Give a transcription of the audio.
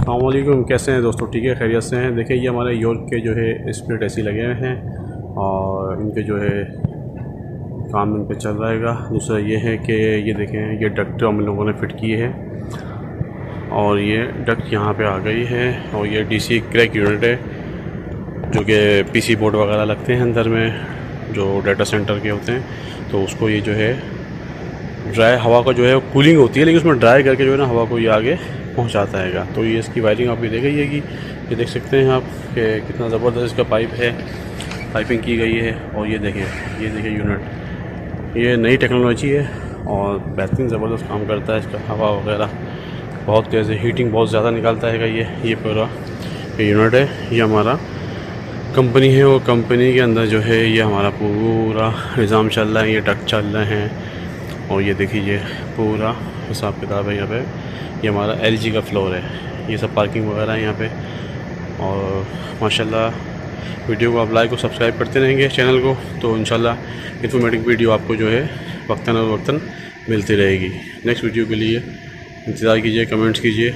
अस्सलामुअलैकुम, कैसे हैं दोस्तों? ठीक है, खैरियत से हैं। देखिए ये हमारे योर्क के जो है स्प्लिट ऐसी लगे हुए हैं और इनके जो है काम इन पे चल रहेगा। दूसरा ये है कि ये देखें, ये डक्ट हम लोगों ने फ़िट की है और ये डक्ट यहाँ पे आ गई है और ये डीसी क्रैक यूनिट है जो कि पीसी बोर्ड वगैरह लगते हैं अंदर में जो डाटा सेंटर के होते हैं, तो उसको ये जो है ड्राई हवा का जो है कूलिंग होती है, लेकिन उसमें ड्राई करके जो है ना हवा को ये आगे पहुंचाता है। तो ये इसकी वायरिंग आप ये देख रही है कि ये देख सकते हैं आप कि कितना ज़बरदस्त इसका पाइप है, पाइपिंग की गई है। और ये देखिए यूनिट, ये नई टेक्नोलॉजी है और बेहतरीन ज़बरदस्त काम करता है। इसका हवा वगैरह बहुत तेज़ है, हीटिंग बहुत ज़्यादा निकालता है। ये पूरा ये यूनिट है, ये हमारा कंपनी है और कंपनी के अंदर जो है ये हमारा पूरा निज़ाम चल रहा है, ये डक्ट चल रहे हैं। और ये देखिए पूरा हिसाब किताब है। यहाँ पे ये हमारा LG का फ्लोर है, ये सब पार्किंग वगैरह है यहाँ पे। और माशाल्लाह वीडियो को आप लाइक और सब्सक्राइब करते रहेंगे चैनल को, तो इंशाल्लाह इन्फॉर्मेटिव वीडियो आपको जो है वक्तन और वक्तन मिलती रहेगी। नेक्स्ट वीडियो के लिए इंतज़ार कीजिए, कमेंट्स कीजिए।